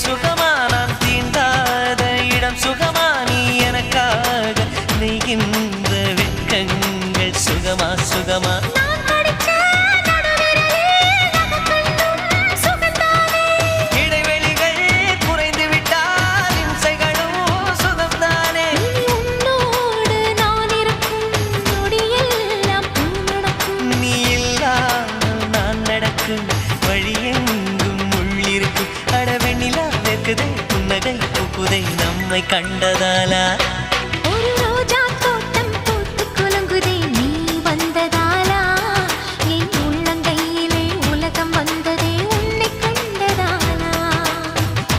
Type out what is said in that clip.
சுகமா நான் தீண்டாத இடம் சுகமா நீ எனக்காக நெய்கின்ற வெட்கங்கள் சுகமா சுகமா வழியெங்கும் உள்ளிருக்கு அடவெண்ணிலா வெக்குதை புன்னகை பூக்குதை நம்மை கண்டதாலா